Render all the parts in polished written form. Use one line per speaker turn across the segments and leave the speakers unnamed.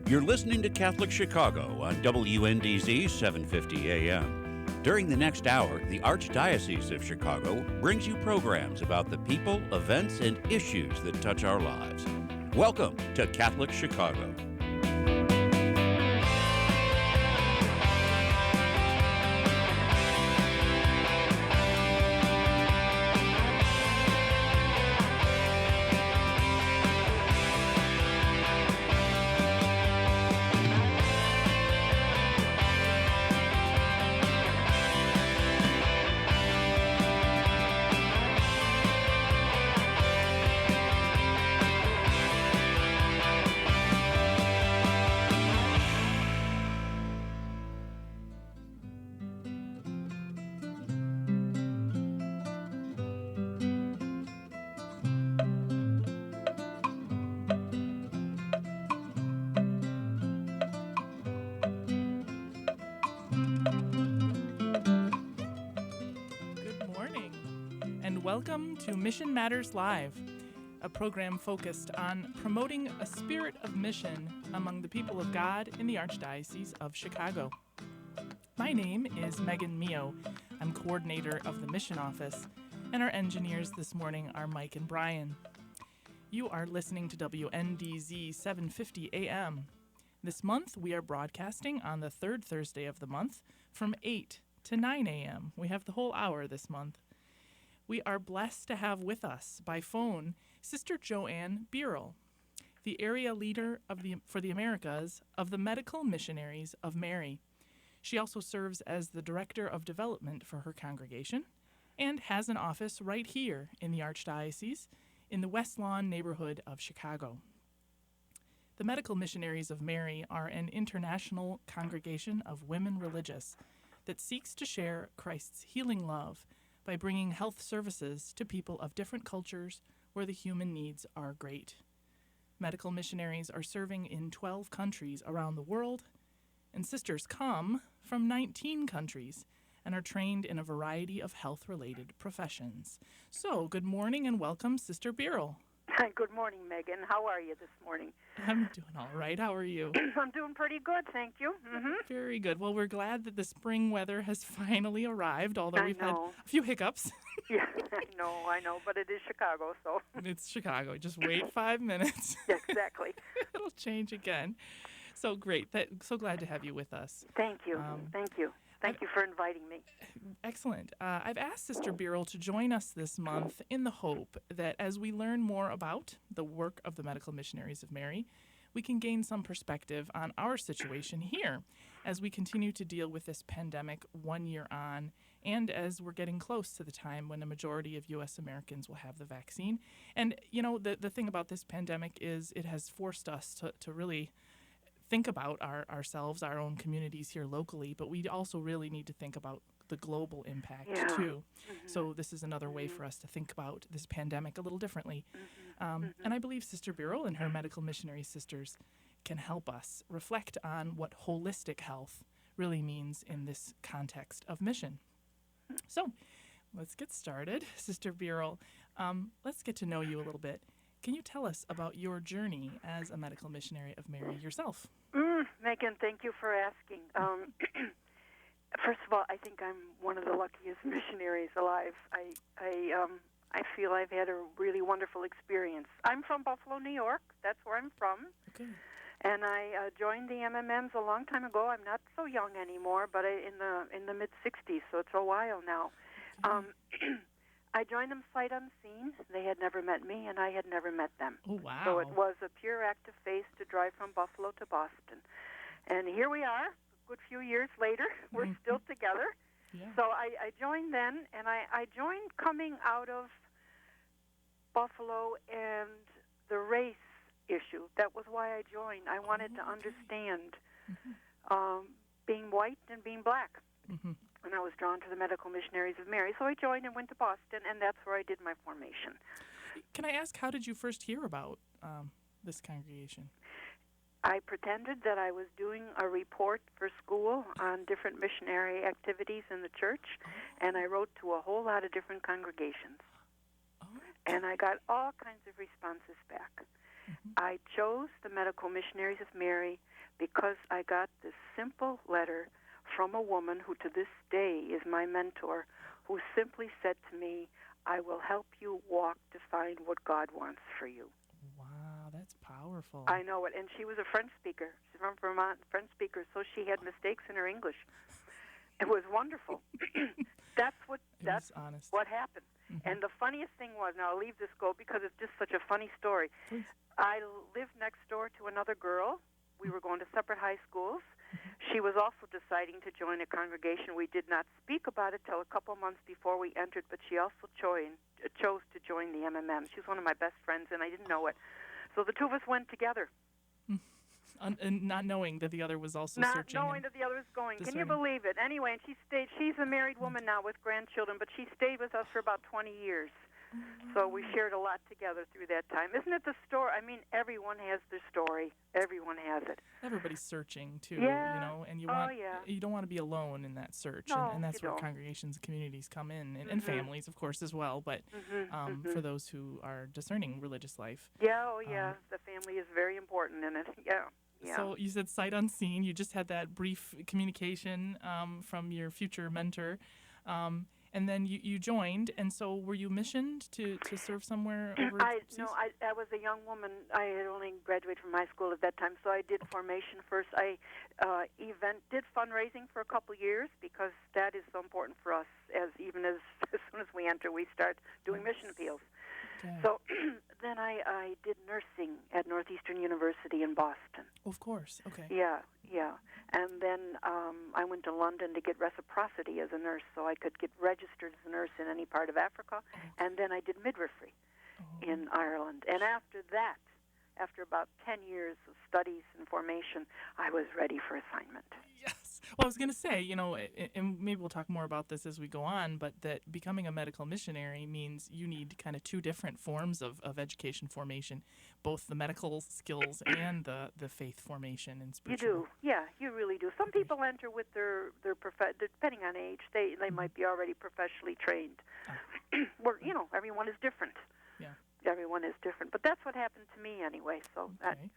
You're listening to Catholic Chicago on WNDZ 750 AM. During the next hour, the Archdiocese of Chicago brings you programs about the people, events, and issues that touch our lives. Welcome to Catholic Chicago.
Welcome to Mission Matters Live, a program focused on promoting a spirit of mission among the people of God in the Archdiocese of Chicago. My name is Megan Mio. I'm coordinator of the Mission Office, and our engineers this morning are Mike and Brian. You are listening to WNDZ 750 AM. This month, we are broadcasting on the third Thursday of the month from 8 to 9 a.m. We have the whole hour this month. We are blessed to have with us by phone Sister Joanne Bierl, the area leader for the Americas of the Medical Missionaries of Mary. She also serves as the Director of Development for her congregation and has an office right here in the Archdiocese in the West Lawn neighborhood of Chicago. The Medical Missionaries of Mary are an international congregation of women religious that seeks to share Christ's healing love by bringing health services to people of different cultures where the human needs are great. Medical missionaries are serving in 12 countries around the world, and sisters come from 19 countries and are trained in a variety of health-related professions. So, good morning and welcome, Sister Bierl.
Hi, good morning, Megan. How are you this morning?
I'm doing all right. How are you?
I'm doing pretty good, thank you. Mm-hmm.
Very good. Well, we're glad that the spring weather has finally arrived, although we've had a few hiccups.
Yeah, I know, but it is Chicago, so.
It's Chicago. Just wait 5 minutes.
Yeah, exactly.
It'll change again. So great. So glad to have you with us.
Thank you. Thank you for inviting me.
Excellent. I've asked Sister Bierl to join us this month in the hope that as we learn more about the work of the Medical Missionaries of Mary, we can gain some perspective on our situation here as we continue to deal with this pandemic 1 year on, and as we're getting close to the time when a majority of U.S. Americans will have the vaccine. And, you know, the thing about this pandemic is it has forced us to really think about ourselves, our own communities here locally, but we also really need to think about the global impact too. Mm-hmm. So this is another way for us to think about this pandemic a little differently. And I believe Sister Bierl and her medical missionary sisters can help us reflect on what holistic health really means in this context of mission. So let's get started. Sister Bierl, let's get to know you a little bit. Can you tell us about your journey as a medical missionary of Mary yourself?
Megan, thank you for asking. First of all, I think I'm one of the luckiest missionaries alive. I feel I've had a really wonderful experience. I'm from Buffalo, New York. That's where I'm from.
Okay.
And I joined the MMMs a long time ago. I'm not so young anymore, but in the mid-'60s, so it's a while now. Okay. I joined them sight unseen. They had never met me, and I had never met them.
Oh, wow.
So it was a pure act of faith to drive from Buffalo to Boston. And here we are, a good few years later. We're still together.
Yeah.
So I joined then, and I joined coming out of Buffalo and the race issue. That was why I joined. I wanted to understand being white and being black. Mm-hmm. And I was drawn to the Medical Missionaries of Mary. So I joined and went to Boston, and that's where I did my formation.
Can I ask, how did you first hear about this congregation?
I pretended that I was doing a report for school on different missionary activities in the church, and I wrote to a whole lot of different congregations. And I got all kinds of responses back. I chose the Medical Missionaries of Mary because I got this simple letter from a woman who to this day is my mentor, who simply said to me, I will help you walk to find what God wants for you.
Wow, that's powerful.
I know it. And she was a French speaker. She's from Vermont, French speaker, so she had mistakes in her English. It was wonderful. That's what happened. Mm-hmm. And the funniest thing was, now I'll leave this go because it's just such a funny story.
Please.
I lived next door to another girl. We were going to separate high schools. She was also deciding to join a congregation. We did not speak about it till a couple months before we entered, but she also chose to join the MMM. She was one of my best friends, and I didn't know it. So the two of us went together.
And not knowing that the other was also searching.
Not knowing that the other was going.
Discerning.
Can you believe it? Anyway, and she stayed. She's a married woman now with grandchildren, but she stayed with us for about 20 years. So we shared a lot together through that time. Isn't it the story? I mean, everyone has their story. Everyone has it.
Everybody's searching, too,
yeah.
And you
you
don't want to be alone in that search.
No,
and that's where
don't.
congregations and communities come in, and families, of course, as well, but for those who are discerning religious life.
Yeah, the family is very important in it. Yeah.
So you said sight unseen. You just had that brief communication from your future mentor. And then you joined, and so were you missioned to serve somewhere overseas?
No, I was a young woman. I had only graduated from high school at that time, so I did formation first. I did fundraising for a couple years because that is so important for us. As soon as we enter, we start doing mission appeals.
Okay.
So then I did nursing at Northeastern University in Boston.
Of course. Okay.
Yeah. And then I went to London to get reciprocity as a nurse, so I could get registered as a nurse in any part of Africa.
Okay.
And then I did midwifery in Ireland. And after that, after about 10 years of studies and formation, I was ready for assignment.
Yes. Well, I was going to say, and maybe we'll talk more about this as we go on, but that becoming a medical missionary means you need kind of two different forms of education formation, both the medical skills and the faith formation and spiritual.
You do. Yeah, you really do. Some people enter with their depending on age, they might be already professionally trained. Where, everyone is different.
Yeah.
Everyone is different, but that's what happened to me anyway. So
okay.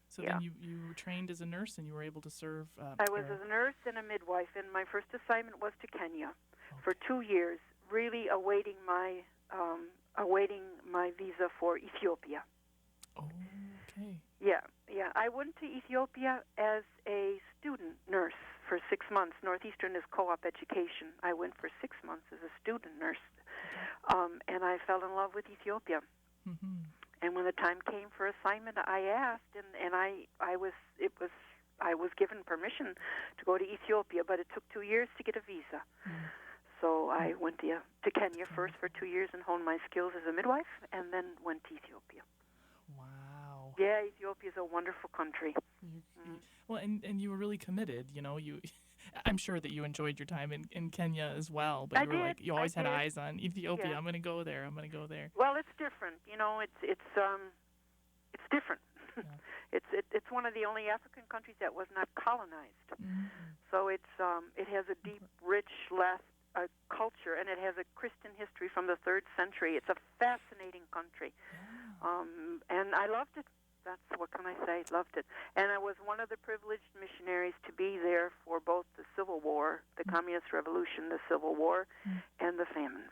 So
yeah.
then you were trained as a nurse and you were able to serve.
I was a nurse and a midwife, and my first assignment was to Kenya for 2 years, really awaiting my visa for Ethiopia.
Okay.
Yeah. I went to Ethiopia as a student nurse for 6 months. Northeastern is co-op education. I went for 6 months as a student nurse. And I fell in love with Ethiopia.
Mm-hmm.
And when the time came for assignment, I asked, and I was given permission to go to Ethiopia, but it took 2 years to get a visa. So I went to Kenya first for 2 years and honed my skills as a midwife, and then went to Ethiopia.
Wow.
Yeah, Ethiopia is a wonderful country.
Well, and you were really committed. I'm sure that you enjoyed your time in Kenya as well, but you always had eyes on Ethiopia. Yeah. I'm going to go there.
Well, it's different. It's different. Yeah. It's one of the only African countries that was not colonized. Mm-hmm. So it has a deep, rich culture, and it has a Christian history from the 3rd century. It's a fascinating country, and I loved it. What can I say? Loved it. And I was one of the privileged missionaries to be there for both the Civil War, the Communist Revolution, the Civil War, and the famines.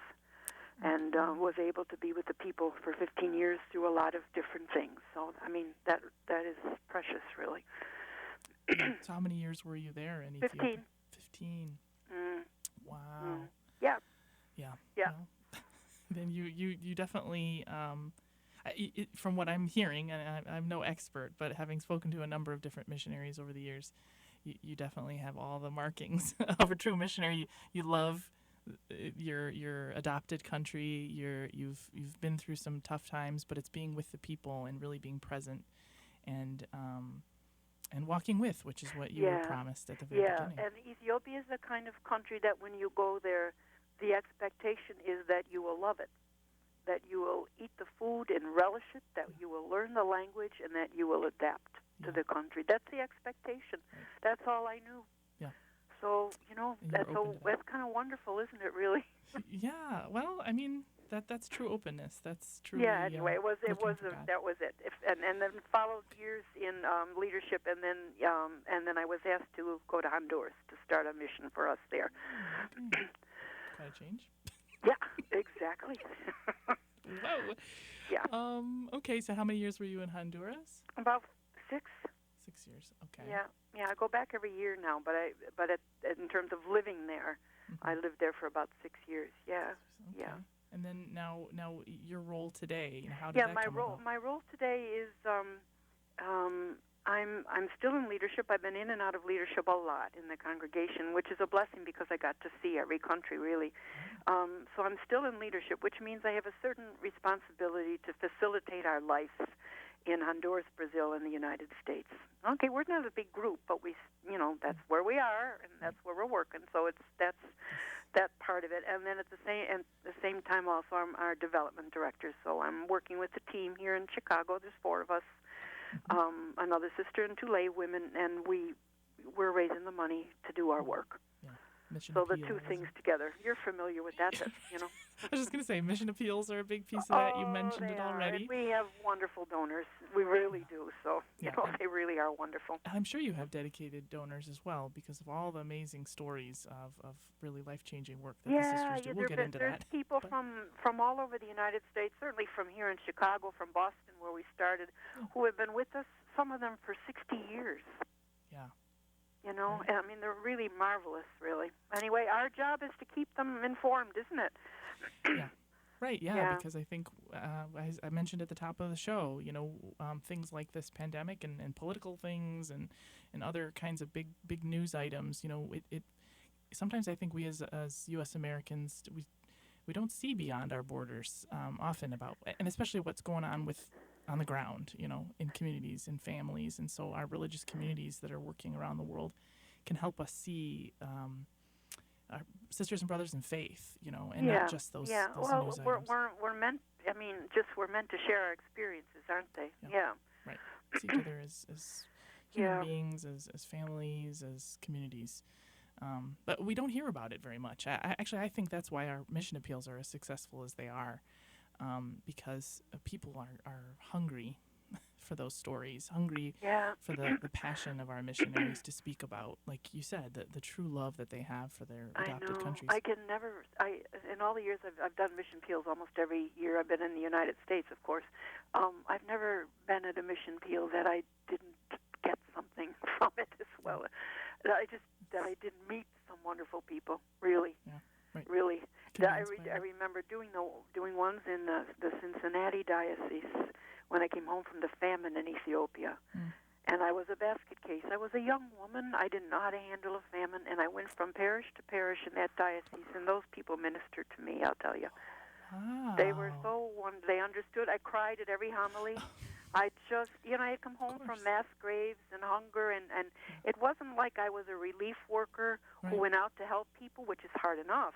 And was able to be with the people for 15 years through a lot of different things. So, I mean, that is precious, really.
So how many years were you there in Ethiopia? 15. Wow.
Yeah.
Well, then you definitely... from what I'm hearing, and I'm no expert, but having spoken to a number of different missionaries over the years, you definitely have all the markings of a true missionary. You love your adopted country. You've been through some tough times, but it's being with the people and really being present and walking with, which is what you were promised at the very beginning.
Yeah, and Ethiopia is the kind of country that when you go there, the expectation is that you will love it, that you will eat the food and relish it, that you will learn the language, and that you will adapt to the country. That's the expectation. Right. That's all I knew.
Yeah.
So, that's kind of wonderful, isn't it, really?
Yeah. Well, I mean, That's true openness. That's true.
Yeah. Anyway, that was it. And then followed years in leadership, and then I was asked to go to Honduras to start a mission for us there.
Okay. Quite a change.
Yeah, exactly.
Whoa.
Yeah.
Okay. So how many years were you in Honduras?
About 6.
6 years. Okay.
Yeah. I go back every year now, but in terms of living there, I lived there for about 6 years. Yeah.
Okay.
Yeah.
And then now your role today, how did that come about?
My role today is I'm still in leadership. I've been in and out of leadership a lot in the congregation, which is a blessing because I got to see every country really. So I'm still in leadership, which means I have a certain responsibility to facilitate our lives in Honduras, Brazil, and the United States. Okay, we're not a big group, but that's where we are, and that's where we're working. So that's that part of it. And then at the same time, also I'm our development director. So I'm working with the team here in Chicago. There's 4 of us, another sister and 2 lay women, and we're raising the money to do our work.
Yeah. Mission
so the
appeals.
2 things together. You're familiar with that,
I was just going to say, mission appeals are a big piece of that. You mentioned it already.
We have wonderful donors. We really do. So, they really are wonderful.
I'm sure you have dedicated donors as well because of all the amazing stories of really life-changing work that the sisters do. We'll get into
there's
that.
There's people from all over the United States, certainly from here in Chicago, from Boston, where we started, who have been with us, some of them for 60 years.
Yeah.
Right. I mean, they're really marvelous, really. Anyway, our job is to keep them informed, isn't it?
Yeah. Right, yeah, because I think, as I mentioned at the top of the show, things like this pandemic and political things and other kinds of big news items, it sometimes I think we as U.S. Americans, we don't see beyond our borders often about, and especially what's going on on the ground, in communities and families. And so our religious communities that are working around the world can help us see our sisters and brothers in faith, and not just those news items.
We're meant, we're meant to share our experiences, aren't they? Yeah.
Right. See each other as human beings, as families, as communities. But we don't hear about it very much. I think that's why our mission appeals are as successful as they are. Because people are hungry for those stories, hungry for the passion of our missionaries to speak about, like you said, the true love that they have for their adopted countries.
In all the years I've done mission appeals almost every year I've been in the United States, of course, I've never been at a mission appeal that I didn't get something from it as well. That I didn't meet some wonderful people, really. Yeah. Right. Really, I remember doing ones in the Cincinnati diocese when I came home from the famine in Ethiopia, and I was a basket case. I was a young woman. I didn't know how to handle a famine, and I went from parish to parish in that diocese, and those people ministered to me. I'll tell you, they were they understood. I cried at every homily. I just, I had come home from mass graves and hunger, and it wasn't like I was a relief worker who went out to help people, which is hard enough,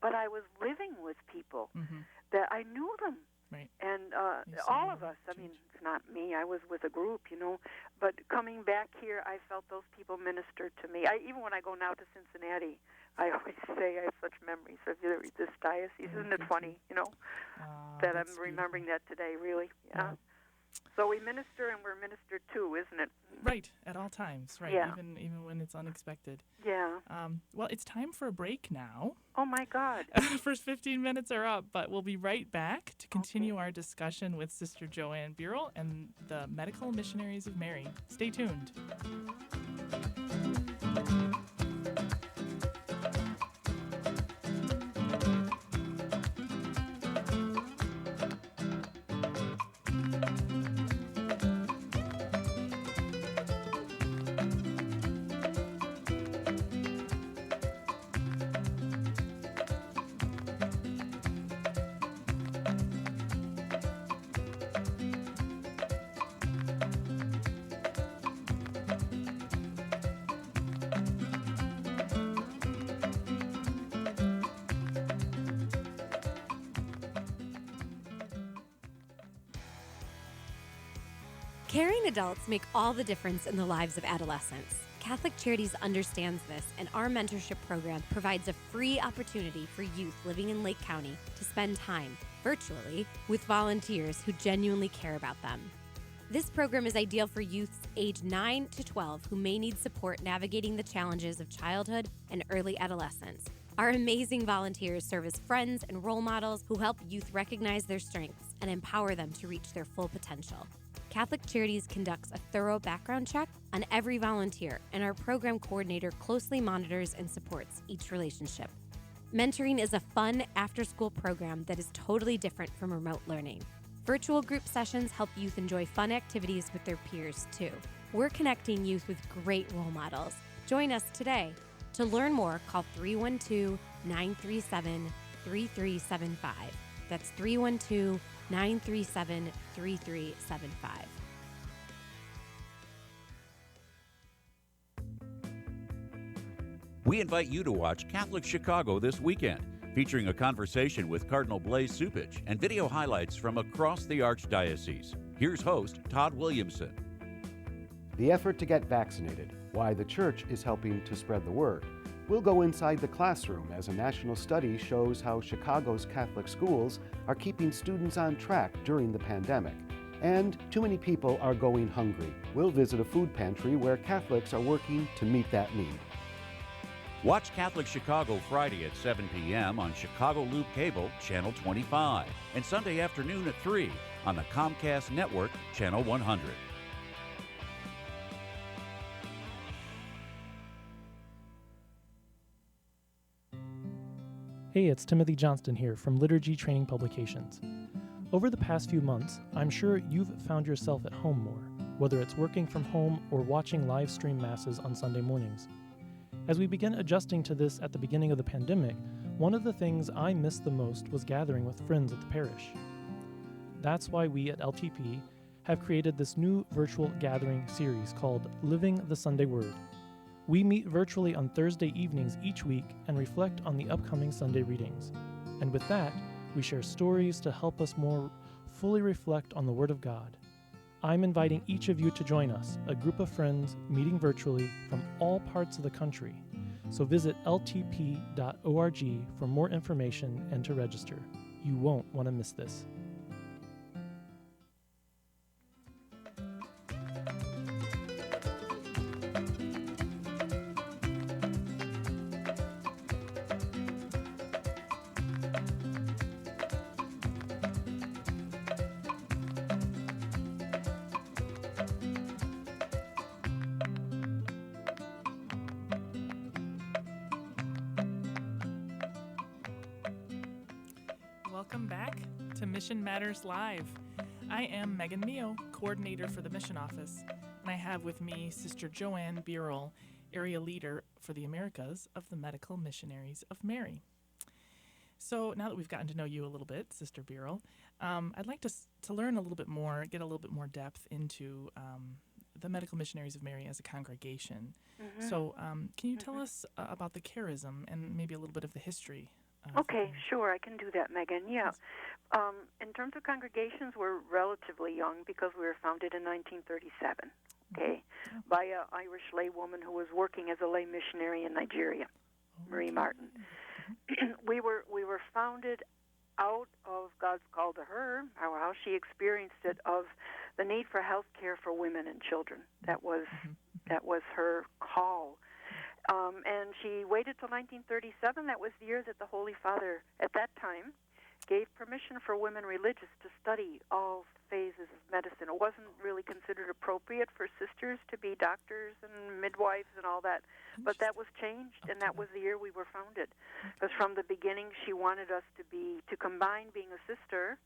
but I was living with people that I knew them. Right. And all of us, it's not me, I was with a group, but coming back here, I felt those people ministered to me. Even when I go now to Cincinnati, I always say I have such memories of this diocese. Isn't it funny, that I'm remembering that today, really? Yeah. So we minister and we're ministered to, isn't it?
Right, at all times, right, even when it's unexpected.
Yeah.
Well, it's time for a break now.
Oh, my God.
First 15 minutes are up, but we'll be right back to continue our discussion with Sister Joanne Bierl and the Medical Missionaries of Mary. Stay tuned.
Caring adults make all the difference in the lives of adolescents. Catholic Charities understands this, and our mentorship program provides a free opportunity for youth living in Lake County to spend time virtually, with volunteers who genuinely care about them. This program is ideal for youths age 9 to 12 who may need support navigating the challenges of childhood and early adolescence. Our amazing volunteers serve as friends and role models who help youth recognize their strengths and empower them to reach their full potential. Catholic Charities conducts a thorough background check on every volunteer, and our program coordinator closely monitors and supports each relationship. Mentoring is a fun after-school program that is totally different from remote learning. Virtual group sessions help youth enjoy fun activities with their peers, too. We're connecting youth with great role models. Join us today. To learn more, call 312-937-3375. That's 312-937-3375.
We invite you to watch Catholic Chicago this weekend, featuring a conversation with Cardinal Blaise Cupich and video highlights from across the Archdiocese. Here's host Todd Williamson.
The effort to get vaccinated, why the Church is helping to spread the word. We'll go inside the classroom as a national study shows how Chicago's Catholic schools are keeping students on track during the pandemic. And too many people are going hungry. We'll visit a food pantry where Catholics are working to meet that need.
Watch Catholic Chicago Friday at 7 p.m. on Chicago Loop Cable, Channel 25, and Sunday afternoon at 3 on the Comcast Network, Channel 100.
Hey, it's Timothy Johnston here from Liturgy Training Publications. Over the past few months, I'm sure you've found yourself at home more, whether it's working from home or watching live stream masses on Sunday mornings. As we began adjusting to this at the beginning of the pandemic, one of the things I missed the most was gathering with friends at the parish. That's why we at LTP have created this new virtual gathering series called Living the Sunday Word. We meet virtually on Thursday evenings each week and reflect on the upcoming Sunday readings. And with that, we share stories to help us more fully reflect on the Word of God. I'm inviting each of you to join us, a group of friends meeting virtually from all parts of the country. So visit ltp.org for more information and to register. You won't want to miss this.
Welcome back to Mission Matters Live. I am Megan Mio, coordinator for the Mission Office, and I have with me Sister Joanne Bierl, area leader for the Americas of the Medical Missionaries of Mary. So now that we've gotten to know you a little bit, Sister Bierl, I'd like to learn a little bit more, get a little bit more depth into the Medical Missionaries of Mary as a congregation. Mm-hmm. So can you tell us about the charism and maybe a little bit of the history?
Okay, sure, I can do that, Megan. Yeah. In terms of congregations, we're relatively young because we were founded in 1937, okay, by an Irish lay woman who was working as a lay missionary in Nigeria, Marie Martin. We were founded out of God's call to her, how she experienced it, of the need for health care for women and children. That was her call. And she waited till 1937. That was the year that the Holy Father, at that time, gave permission for women religious to study all phases of medicine. It wasn't really considered appropriate for sisters to be doctors and midwives and all that. But that was changed, and that was the year we were founded. Because from the beginning, she wanted us to combine being a sister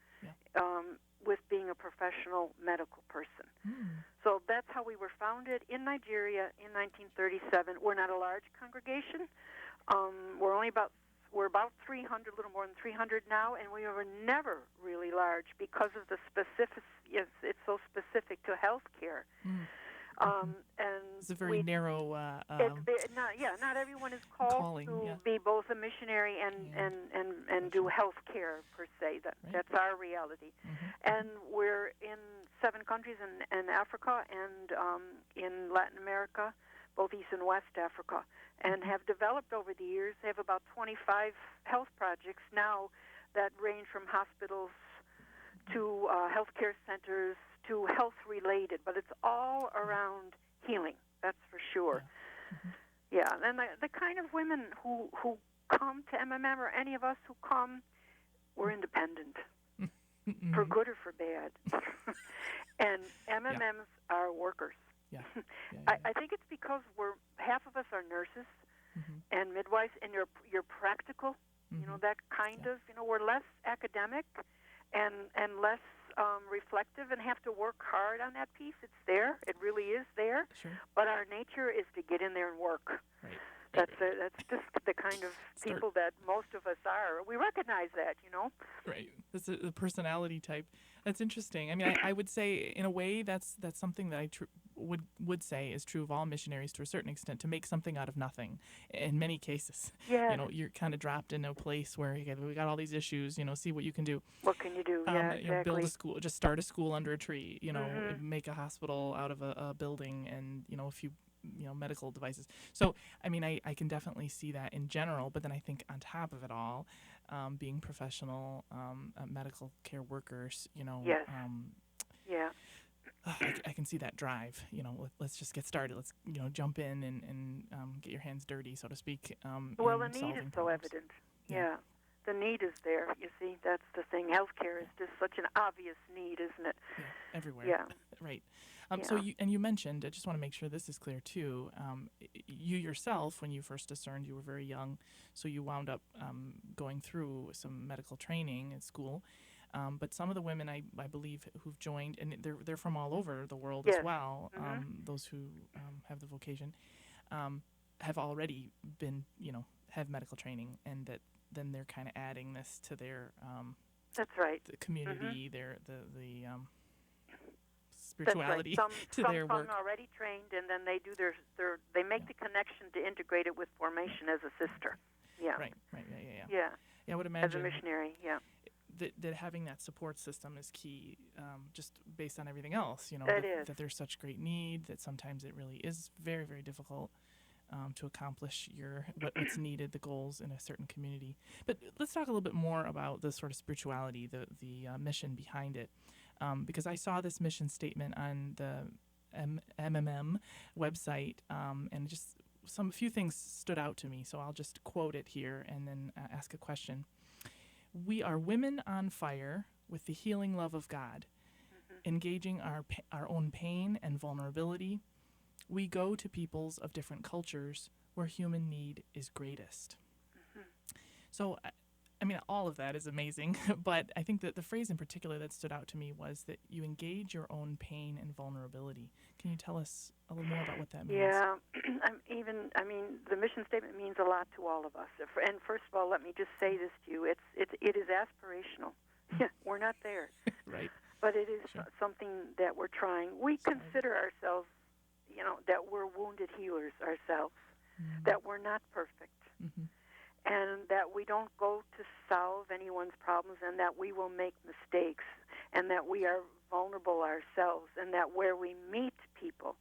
with being a professional medical person. So that's how we were founded in Nigeria in 1937. We're not a large congregation. We're about 300, a little more than 300 now, and we were never really large because of the specific. Yes, it's so specific to health care. And
it's a very narrow.
Not everyone is called to be both a missionary and do health care per se. That's our reality. And we're in 7 countries in Africa and in Latin America, both East and West Africa, and have developed over the years. They have about 25 health projects now that range from hospitals to healthcare centers to health-related, but it's all around healing, that's for sure. Yeah, and the kind of women who come to MMM, or any of us who come, we're independent, for good or for bad. And MMMs are workers. I think it's because half of us are nurses and midwives, and you're practical, you know, that kind of, you know, we're less academic and less reflective and have to work hard on that piece. It's there. It really is there.
Sure.
But our nature is to get in there and work.
Right.
That's just the kind of people that most of us are. We recognize that, you know.
Right. That's the personality type. That's interesting. I mean, I would say, in a way, that's something that I would say is true of all missionaries to a certain extent, to make something out of nothing. In many cases,
Yeah.
you know, you're kind of dropped in a place where we got all these issues. You know, see what you can do.
What can you do? Yeah, exactly.
You know, build a school, just start a school under a tree. You know, make a hospital out of a building, and you know, a few medical devices. So, I mean, I can definitely see that in general, but then I think on top of it all, being professional medical care workers, you know,
yes. Yeah.
I can see that drive. You know, let's just get started. Let's, you know, jump in and get your hands dirty, so to speak.
Well, the need is so evident. Yeah. The need is there. You see, that's the thing. Healthcare is just such an obvious need, isn't it?
Yeah, everywhere.
Yeah.
Right. So you mentioned, I just want to make sure this is clear too, you yourself, when you first discerned, you were very young, so you wound up going through some medical training at school. But some of the women, I believe, who've joined, and they're from all over the world as well, those who have the vocation, have already been, you know, have medical training, and that then they're kind of adding this to their
that's right.
the community, the spirituality to their work.
Some already trained, and then they do they make the connection to integrate it with formation as a sister. Yeah.
Right. Yeah, I would imagine
as a missionary. Yeah.
That having that support system is key, just based on everything else. You know, that there's such great need that sometimes it really is very, very difficult to accomplish what's needed, the goals in a certain community. But let's talk a little bit more about the sort of spirituality, the mission behind it, because I saw this mission statement on the MMM website, and just a few things stood out to me. So I'll just quote it here and then ask a question. We are women on fire with the healing love of God, engaging our own pain and vulnerability. We go to peoples of different cultures where human need is greatest. So, I mean, all of that is amazing, but I think that the phrase in particular that stood out to me was that you engage your own pain and vulnerability. Can you tell us a little more about what that means?
Yeah, the mission statement means a lot to all of us. And first of all, let me just say this to you: it is aspirational. We're not there,
right?
But it is something that we're trying. We consider ourselves, you know, that we're wounded healers ourselves, that we're not perfect, and that we don't go to solve anyone's problems, and that we will make mistakes, and that we are vulnerable ourselves, and that where we meet people,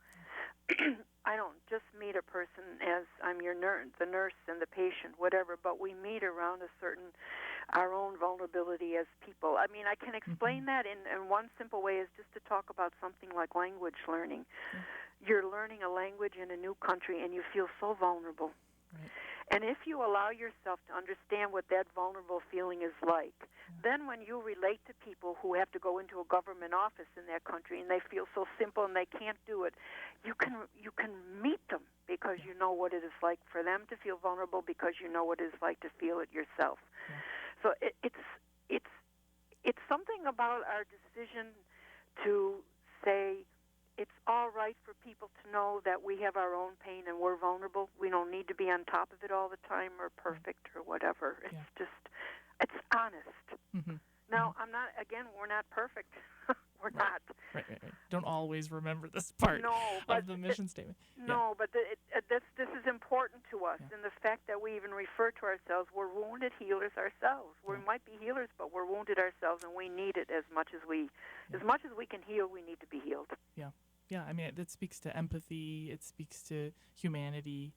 I don't just meet a person as I'm your the nurse and the patient, whatever, but we meet around our own vulnerability as people. I mean, I can explain that in one simple way is just to talk about something like language learning. You're learning a language in a new country, and you feel so vulnerable.
Right.
And if you allow yourself to understand what that vulnerable feeling is like, then when you relate to people who have to go into a government office in that country and they feel so simple and they can't do it, you can meet them because you know what it is like for them to feel vulnerable, because you know what it is like to feel it yourself. So it's something about our decision to say, it's all right for people to know that we have our own pain and we're vulnerable. We don't need to be on top of it all the time or perfect or whatever. It's it's honest. Now, we're not perfect. We're not.
Right. Don't always remember this part of the mission statement.
No, but this is important to us in the fact that we even refer to ourselves, we're wounded healers ourselves. We might be healers, but we're wounded ourselves, and we need it as much as we can heal, we need to be healed.
Yeah. I mean, it speaks to empathy. It speaks to humanity.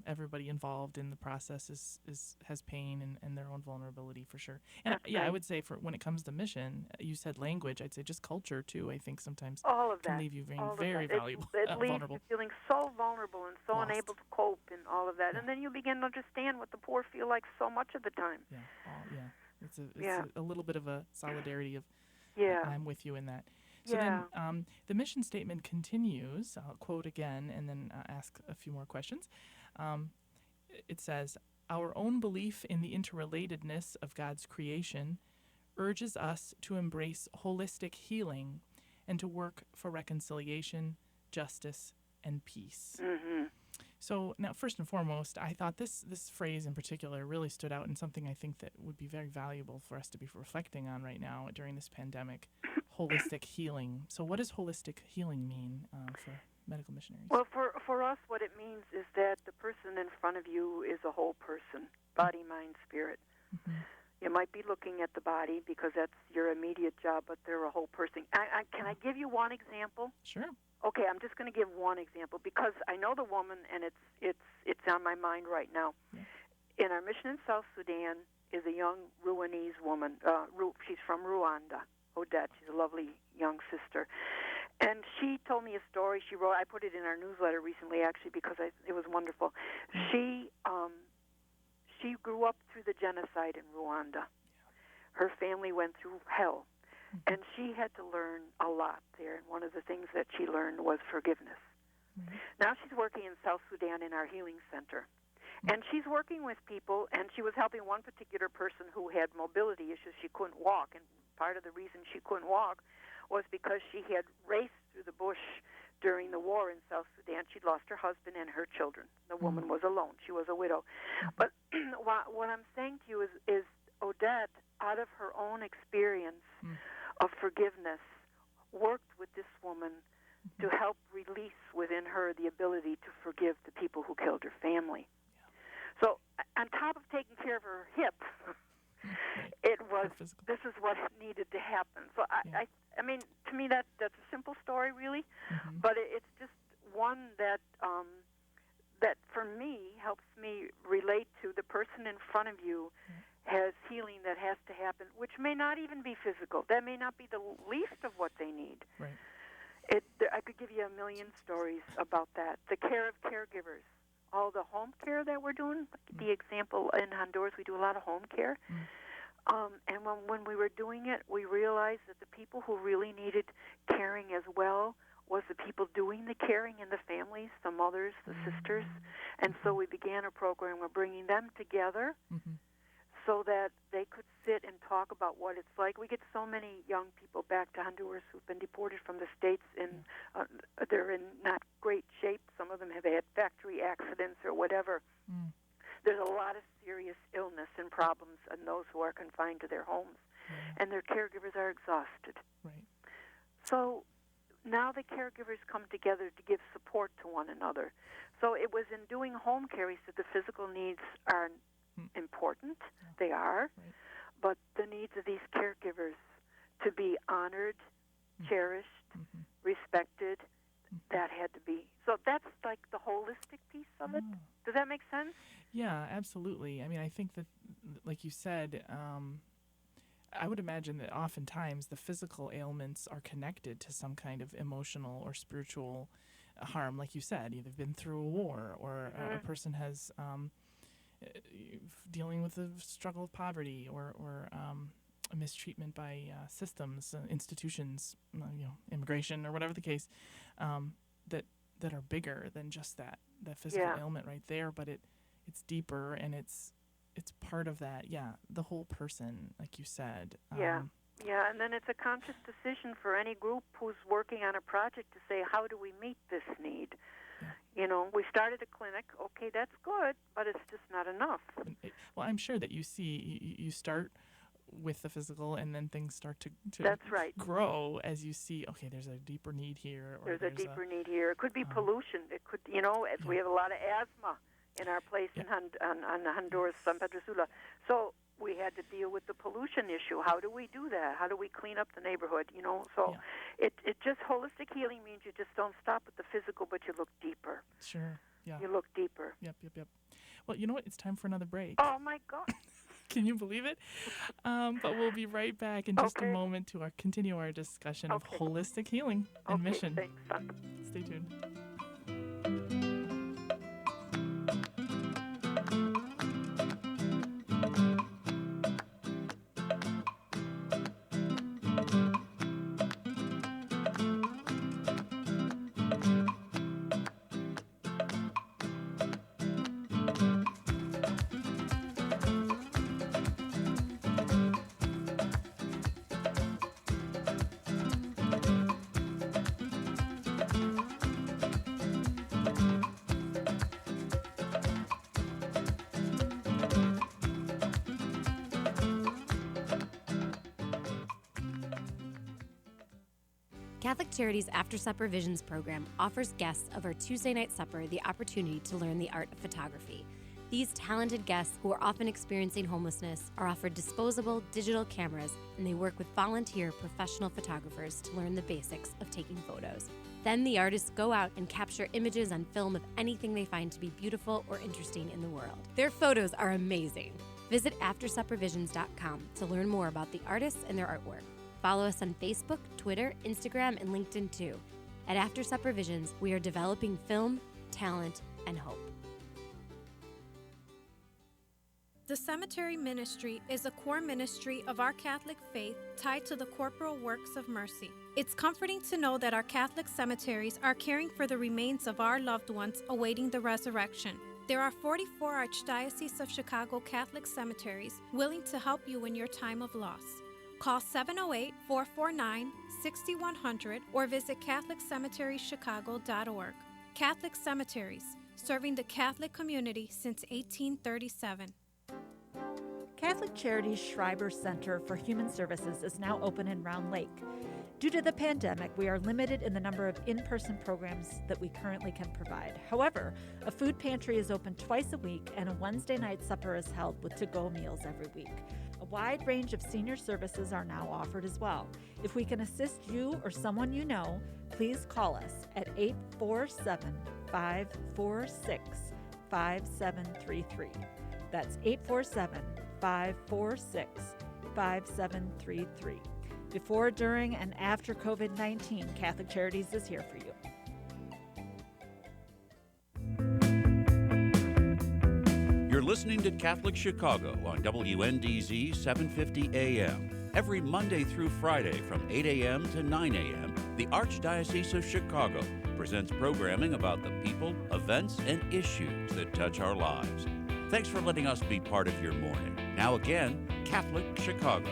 everybody involved in the process has pain and their own vulnerability for sure. And I would say for when it comes to mission, you said language. I'd say just culture too. I think sometimes
all of
can
that
leave you being
all
very
of that.
valuable,
It leaves
vulnerable.
you feeling so vulnerable and so
Lost.
unable to cope and all of that.
Yeah.
And then you begin to understand what the poor feel like so much of the time.
Yeah. It's a little bit of a solidarity of I'm with you in that. So then the mission statement continues. I'll quote again and then ask a few more questions. It says, "Our own belief in the interrelatedness of God's creation urges us to embrace holistic healing and to work for reconciliation, justice, and peace."
Mm-hmm.
So now, first and foremost, I thought this phrase in particular really stood out and something I think that would be very valuable for us to be reflecting on right now during this pandemic, holistic healing. So what does holistic healing mean for medical missionaries?
Well, for us, what it means is that the person in front of you is a whole person, body, mind, spirit.
Mm-hmm.
You might be looking at the body because that's your immediate job, but they're a whole person. Can I give you one example?
Sure.
Okay, I'm just going to give one example because I know the woman, and it's on my mind right now.
Yeah.
In our mission in South Sudan is a young Rwandese woman. She's from Rwanda, Odette. She's a lovely young sister. And she told me a story she wrote. I put it in our newsletter recently, actually, because it was wonderful. She grew up through the genocide in Rwanda. Her family went through hell, and she had to learn a lot there. And one of the things that she learned was forgiveness.
Mm-hmm.
Now she's working in South Sudan in our healing center. And she's working with people, and she was helping one particular person who had mobility issues. She couldn't walk, and part of the reason she couldn't walk was because she had raced through the bush during the war in South Sudan. She'd lost her husband and her children. The woman was alone. She was a widow. But what I'm saying to you is Odette, out of her own experience of forgiveness, worked with this woman to help release within her the ability to forgive the people who killed her family. So on top of taking care of her hip, it was, this is what needed to happen. So I mean, to me that's a simple story, really, but it's just one that that for me helps me relate to the person in front of you has healing that has to happen, which may not even be physical. That may not be the least of what they need.
Right.
I could give you a million stories about that. The care of caregivers, all the home care that we're doing. The example in Honduras, we do a lot of home care. And when we were doing it, we realized that the people who really needed caring as well was the people doing the caring in the families, the mothers, the sisters. And so we began a program. We're bringing them together so that they could sit and talk about what it's like. We get so many young people back to Honduras who've been deported from the States, and they're in not great shape. Some of them have had factory accidents or whatever. There's a lot of serious illness and problems in those who are confined to their homes, and their caregivers are exhausted.
Right.
So now the caregivers come together to give support to one another. So it was in doing home care, he said the physical needs are important. They are.
Right.
But the needs of these caregivers to be honored, cherished, respected, that had to be. So that's like the holistic piece of it. Does that make sense?
Yeah, absolutely. I mean, I think that, like you said, I would imagine that oftentimes the physical ailments are connected to some kind of emotional or spiritual harm. Like you said, either been through a war or a person has dealing with the struggle of poverty or a mistreatment by systems, institutions, immigration or whatever the case, that are bigger than just that physical ailment right there. But it's deeper and it's part of that. Yeah, the whole person, like you said.
Yeah, and then it's a conscious decision for any group who's working on a project to say, how do we meet this need? We started a clinic. Okay, that's good, but it's just not enough.
Well, I'm sure that you see, you start with the physical, and then things start to
that's right.
grow as you see, okay, there's a deeper need here. Or
there's a deeper need here. It could be pollution. It could, we have a lot of asthma in our place on Honduras, San Pedro Sula. So we had to deal with the pollution issue. How do we do that? How do we clean up the neighborhood? So it just holistic healing means you just don't stop with the physical, but you look deeper.
Sure. Yeah.
You look deeper.
Yep. Well, you know what? It's time for another break.
Oh, my God.
Can you believe it? But we'll be right back in just a moment to continue our discussion of holistic healing and mission.
Thanks.
Stay tuned.
Catholic Charities After Supper Visions program offers guests of our Tuesday night supper the opportunity to learn the art of photography. These talented guests, who are often experiencing homelessness, are offered disposable digital cameras, and they work with volunteer professional photographers to learn the basics of taking photos. Then the artists go out and capture images on film of anything they find to be beautiful or interesting in the world. Their photos are amazing. Visit AfterSupperVisions.com to learn more about the artists and their artwork. Follow us on Facebook, Twitter, Instagram, and LinkedIn too. At After Supper Visions, we are developing film, talent, and hope.
The cemetery ministry is a core ministry of our Catholic faith tied to the corporal works of mercy. It's comforting to know that our Catholic cemeteries are caring for the remains of our loved ones awaiting the resurrection. There are 44 Archdiocese of Chicago Catholic cemeteries willing to help you in your time of loss. Call 708-449-6100 or visit CatholicCemeteriesChicago.org. Catholic Cemeteries, serving the Catholic community since 1837.
Catholic Charities Schreiber Center for Human Services is now open in Round Lake. Due to the pandemic, we are limited in the number of in-person programs that we currently can provide. However, a food pantry is open twice a week, and a Wednesday night supper is held with to-go meals every week. A wide range of senior services are now offered as well. If we can assist you or someone you know, please call us at 847-546-5733. That's 847-546-5733. Before, during, and after COVID-19, Catholic Charities is here for you.
You're listening to Catholic Chicago on WNDZ 750 AM. Every Monday through Friday from 8 a.m. to 9 a.m., the Archdiocese of Chicago presents programming about the people, events, and issues that touch our lives. Thanks for letting us be part of your morning. Now again, Catholic Chicago.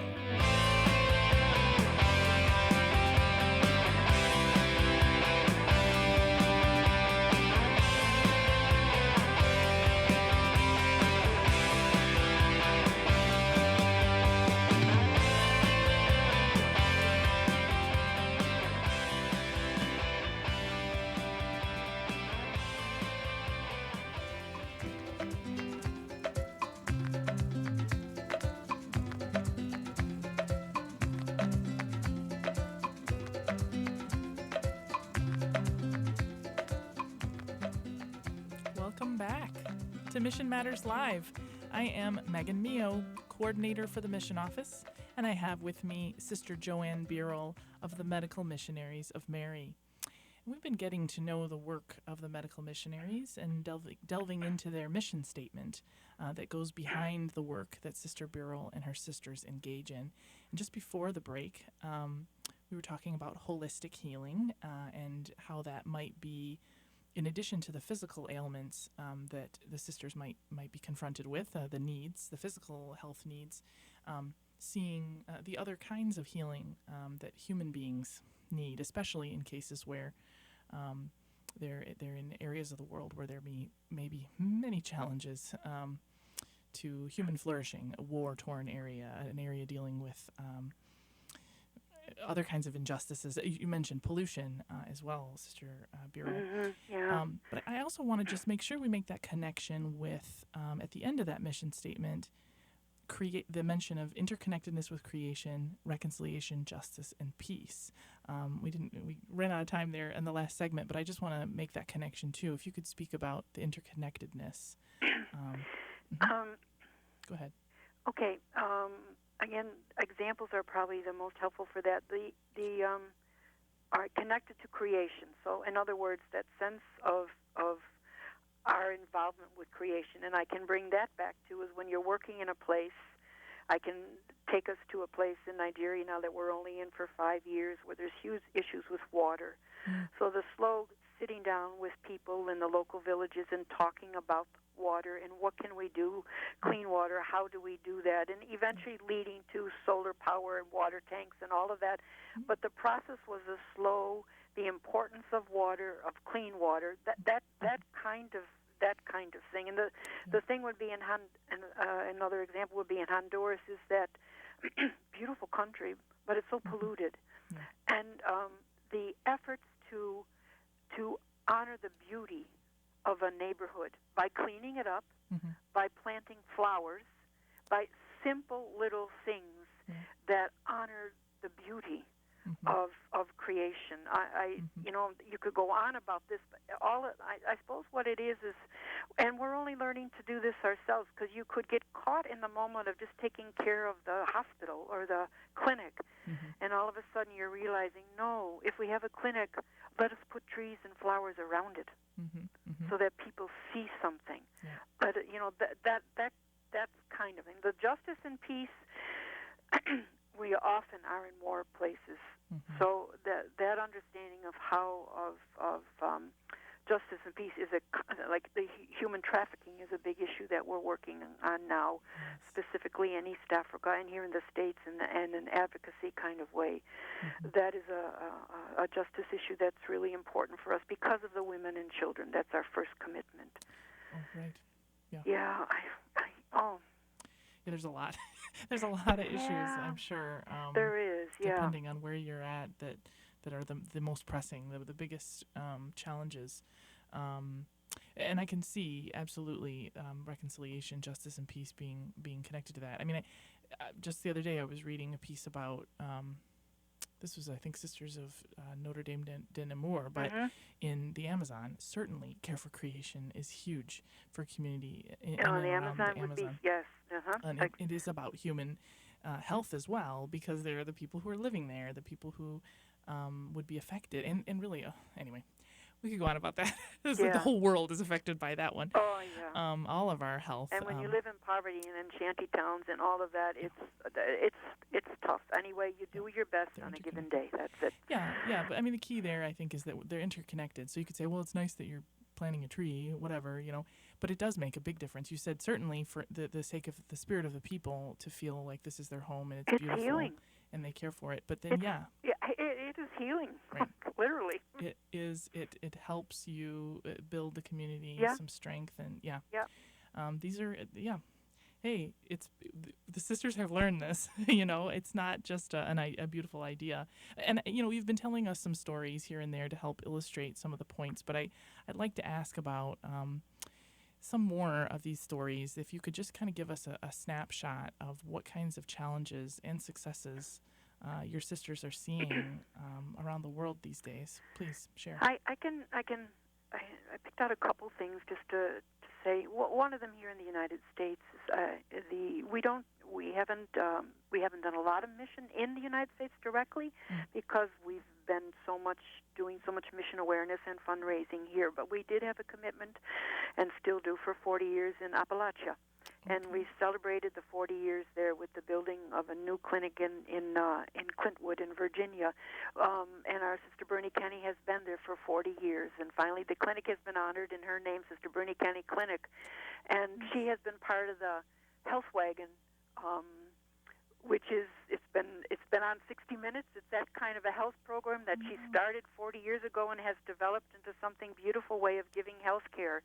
To Mission Matters Live. I am Megan Mio, coordinator for the Mission Office, and I have with me Sister Joanne Bierl of the Medical Missionaries of Mary. We've been getting to know the work of the Medical Missionaries and delving into their mission statement that goes behind the work that Sister Bierl and her sisters engage in. And just before the break, we were talking about holistic healing and how that might be, in addition to the physical ailments that the sisters might be confronted with, the needs, the physical health needs, seeing the other kinds of healing that human beings need, especially in cases where they're in areas of the world where there may be many challenges to human flourishing, a war-torn area, an area dealing with other kinds of injustices. You mentioned pollution as well, Sister Bierl.
Mm-hmm, yeah.
But I also want to just make sure we make that connection with, at the end of that mission statement, the mention of interconnectedness with creation, reconciliation, justice, and peace. We ran out of time there in the last segment, but I just want to make that connection too. If you could speak about the interconnectedness. Go ahead.
Okay. Again, examples are probably the most helpful for that. The are connected to creation. So, in other words, that sense of our involvement with creation, and I can bring that back to is when you're working in a place. I can take us to a place in Nigeria now that we're only in for 5 years where there's huge issues with water. So the slow sitting down with people in the local villages and talking about water and what can we do, clean water, how do we do that, and eventually leading to solar power and water tanks and all of that. But the process was a slow, the importance of water, of clean water, that kind of thing. And the thing would be another example would be in Honduras is that beautiful country, but it's so polluted. And the efforts to honor the beauty of a neighborhood by cleaning it up, by planting flowers, by simple little things that honor the beauty of creation. You could go on about this, but I suppose what it is, and we're only learning to do this ourselves, because you could get caught in the moment of just taking care of the hospital or the clinic, and all of a sudden you're realizing, no, if we have a clinic, let us put trees and flowers around it so that people see something. But that's kind of thing. The justice and peace. We often are in war places, so that understanding of how of justice and peace is like the human trafficking is a big issue that we're working on now, specifically in East Africa and here in the States, and an advocacy kind of way. That is a justice issue that's really important for us because of the women and children. That's our first commitment.
Oh, right. Yeah.
Yeah.
Yeah, there's a lot. There's a lot of issues, I'm sure.
There is,
depending on where you're at, that are the most pressing, the biggest challenges. And I can see absolutely reconciliation, justice, and peace being connected to that. I mean, just the other day I was reading a piece about this was, I think, Sisters of Notre Dame de Namur, but in the Amazon, certainly care for creation is huge for community in and around the Amazon.
Would be, yes.
And it is about human health as well, because they're the people who are living there, the people who would be affected. And really, anyway, we could go on about that. It's like the whole world is affected by that one.
Oh, yeah.
All of our health.
And when you live in poverty and in shanty towns and all of that, it's tough. Anyway, you do your best on a given day. That's it.
Yeah. But I mean, the key there, I think, is that they're interconnected. So you could say, well, it's nice that you're planting a tree, whatever, but it does make a big difference. You said certainly for the sake of the spirit of the people to feel like this is their home and it's beautiful
healing.
And they care for it. But then,
it is healing,
right.
Literally.
It is. It helps you build the community some strength, and these are Hey, the sisters have learned this. It's not just a beautiful idea, and you've been telling us some stories here and there to help illustrate some of the points. But I'd like to ask about some more of these stories. If you could just kind of give us a snapshot of what kinds of challenges and successes your sisters are seeing around the world these days. Please share.
I picked out a couple things just to say. One of them here in the United States is we haven't done a lot of mission in the United States directly because we've been doing so much mission awareness and fundraising here. But we did have a commitment, and still do, for 40 years in Appalachia. And we celebrated the 40 years there with the building of a new clinic in Clintwood in Virginia. And our Sister Bernie Kenny has been there for 40 years. And finally the clinic has been honored in her name, Sister Bernie Kenny Clinic. And she has been part of the Health Wagon, which is it's been on 60 Minutes. It's that kind of a health program that she started 40 years ago and has developed into something beautiful way of giving health care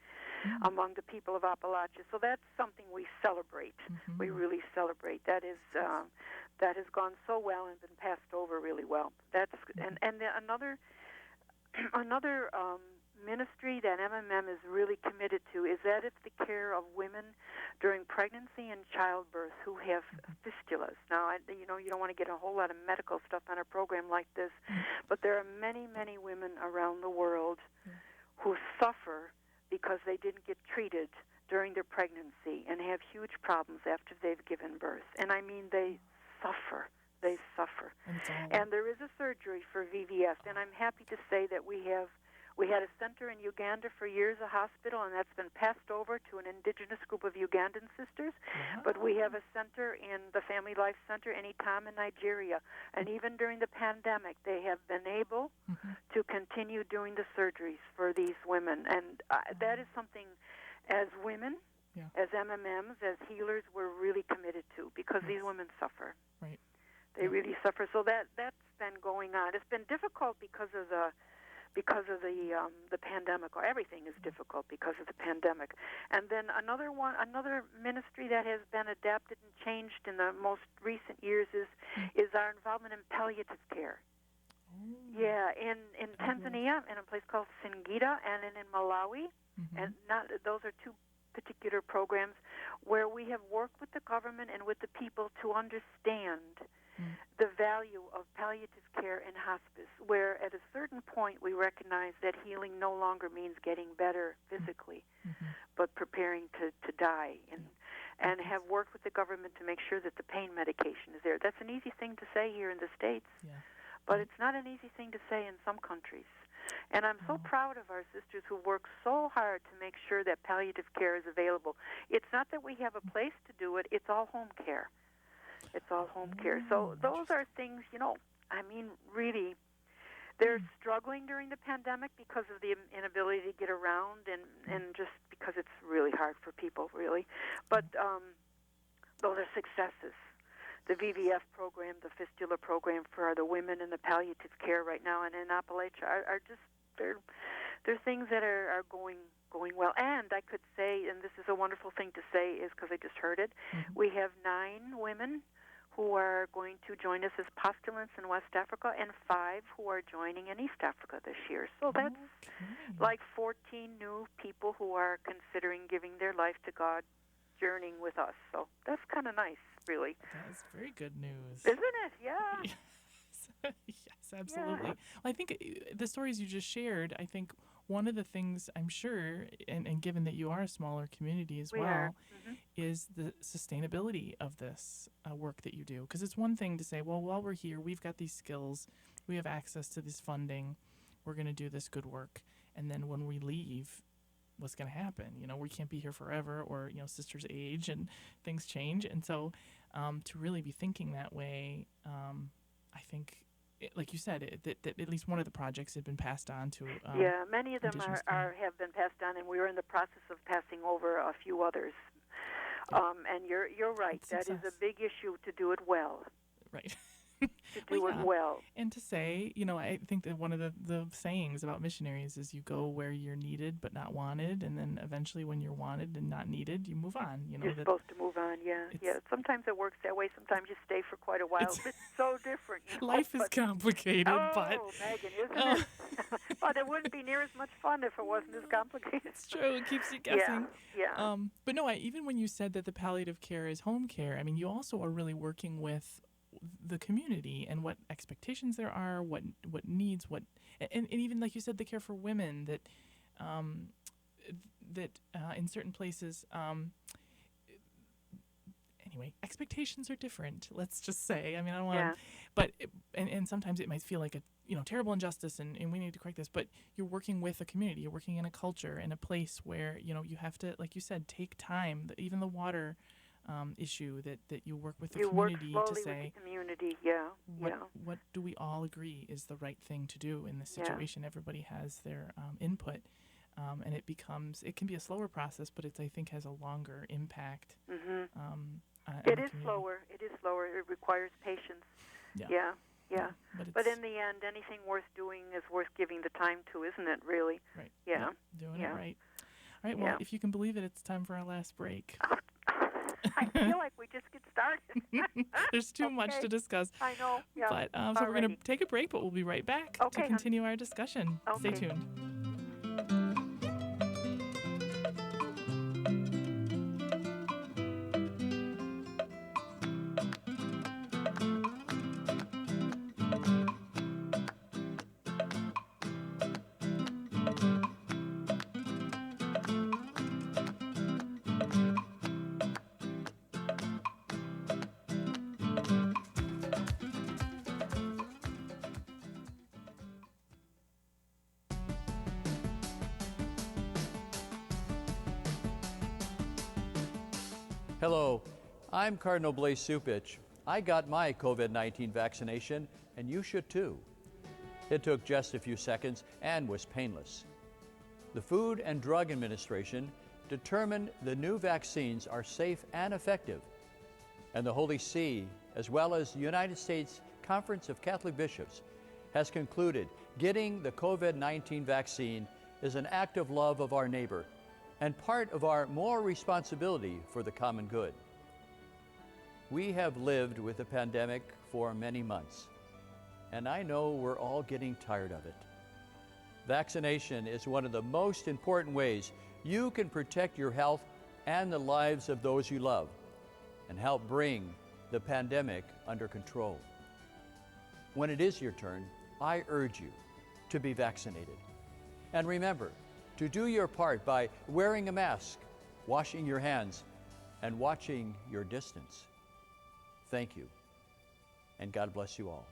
among the people of Appalachia. So that's something we celebrate. We really celebrate. That has gone so well and been passed over really well. That's another ministry that MMM is really committed to is that it's the care of women during pregnancy and childbirth who have fistulas. Now, you don't want to get a whole lot of medical stuff on a program like this, but there are many, many women around the world who suffer because they didn't get treated during their pregnancy and have huge problems after they've given birth. And I mean, they suffer. They suffer. And there is a surgery for VVF, and I'm happy to say that we had a center in Uganda for years, a hospital, and that's been passed over to an indigenous group of Ugandan sisters. But we have a center in the Family Life Center anytime in Nigeria. And even during the pandemic, they have been able to continue doing the surgeries for these women. And that is something, as women, as MMMs, as healers, we're really committed to, because these women suffer.
Right.
They really suffer. So that's been going on. It's been difficult because of the pandemic, or everything is difficult because of the pandemic. And then another ministry that has been adapted and changed in the most recent years is our involvement in palliative care. Yeah, in Tanzania, in a place called Singida, and in Malawi, and those are two particular programs where we have worked with the government and with the people to understand the value of palliative care and hospice, where at a certain point we recognize that healing no longer means getting better physically, but preparing to die, and have worked with the government to make sure that the pain medication is there. That's an easy thing to say here in the States, but it's not an easy thing to say in some countries. And I'm so proud of our sisters who work so hard to make sure that palliative care is available. It's not that we have a place to do it, it's all home care. It's all home care. So those are things, I mean, really, they're struggling during the pandemic because of the inability to get around and just because it's really hard for people, really. But those are successes. The VVF program, the fistula program for the women in the palliative care right now and in Appalachia are just, they're things that are going well. And I could say, and this is a wonderful thing to say, is because I just heard it, we have 9 women who are going to join us as postulants in West Africa, and 5 who are joining in East Africa this year. So that's like 14 new people who are considering giving their life to God, journeying with us. So that's kind of nice, really.
That's very good news.
Isn't it? Yeah.
Yes, absolutely. Well, I think the stories you just shared, I think one of the things I'm sure, and given that you are a smaller community as well, is the sustainability of this work that you do. Because it's one thing to say, well, while we're here, we've got these skills, we have access to this funding, we're going to do this good work. And then when we leave, what's going to happen? We can't be here forever, or, sisters age and things change. And so to really be thinking that way, I think, like you said, that at least one of the projects had been passed on to
many of them have been passed on, and we are in the process of passing over a few others. And you're right. That is a big issue, to do it well.
Right.
To do it well.
And to say, I think that one of the sayings about missionaries is you go where you're needed but not wanted, and then eventually when you're wanted and not needed, you move on.
You're supposed to move on, yeah. Sometimes it works that way. Sometimes you stay for quite a while. It's so different.
Life is complicated, but...
Oh, Megan, isn't it? But it wouldn't be near as much fun if it wasn't as complicated.
It's true. It keeps you guessing.
Yeah.
But no, even when you said that the palliative care is home care, I mean, you also are really working with the community and what expectations there are, what needs, and even like you said, the care for women that in certain places, anyway, expectations are different. Let's just say. I mean, I don't want to, but and sometimes it might feel like a terrible injustice, and we need to correct this. But you're working with a community, you're working in a culture, in a place where you have to, like you said, take time. Even the water issue that you work with the community to say,
with the community,
what do we all agree is the right thing to do in this situation? Everybody has their input, and it can be a slower process, but I think has a longer impact.
It is slower. It requires patience. Yeah. But in the end, anything worth doing is worth giving the time to, isn't it? Really?
Right.
Yeah.
Doing it right. All right. Well, if you can believe it, it's time for our last break.
I feel like we just get started.
There's too much to discuss.
I know. Yeah.
But so we're going to take a break, but we'll be right back to continue our discussion.
Okay.
Stay tuned.
Hello, I'm Cardinal Blaise Cupich. I got my COVID-19 vaccination, and you should too. It took just a few seconds and was painless. The Food and Drug Administration determined the new vaccines are safe and effective, and the Holy See, as well as the United States Conference of Catholic Bishops, has concluded getting the COVID-19 vaccine is an act of love of our neighbor and part of our moral responsibility for the common good. We have lived with the pandemic for many months, and I know we're all getting tired of it. Vaccination is one of the most important ways you can protect your health and the lives of those you love and help bring the pandemic under control. When it is your turn, I urge you to be vaccinated. And remember, to do your part by wearing a mask, washing your hands, and watching your distance. Thank you, and God bless you all.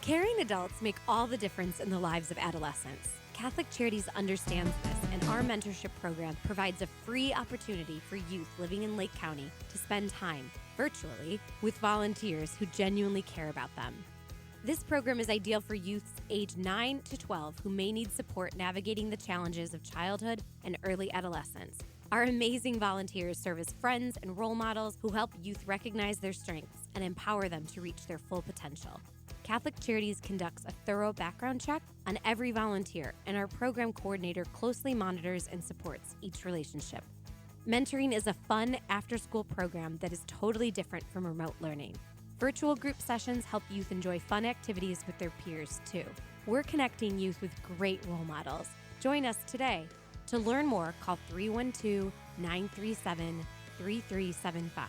Caring adults make all the difference in the lives of adolescents. Catholic Charities understands this, and our mentorship program provides a free opportunity for youth living in Lake County to spend time, virtually, with volunteers who genuinely care about them. This program is ideal for youths age 9 to 12 who may need support navigating the challenges of childhood and early adolescence. Our amazing volunteers serve as friends and role models who help youth recognize their strengths and empower them to reach their full potential. Catholic Charities conducts a thorough background check on every volunteer, and our program coordinator closely monitors and supports each relationship. Mentoring is a fun after-school program that is totally different from remote learning. Virtual group sessions help youth enjoy fun activities with their peers, too. We're connecting youth with great role models. Join us today. To learn more, call 312-937-3375.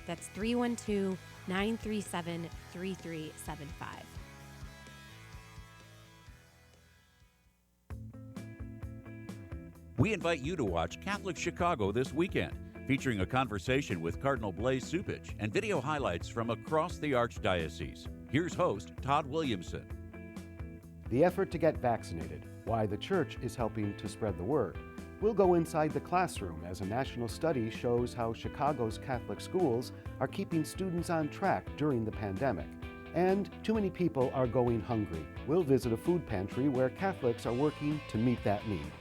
That's 312-937-3375.
We invite you to watch Catholic Chicago this weekend, featuring a conversation with Cardinal Blaise Cupich and video highlights from across the Archdiocese. Here's host Todd Williamson.
The effort to get vaccinated, why the Church is helping to spread the word. We'll go inside the classroom as a national study shows how Chicago's Catholic schools are keeping students on track during the pandemic. And too many people are going hungry. We'll visit a food pantry where Catholics are working to meet that need.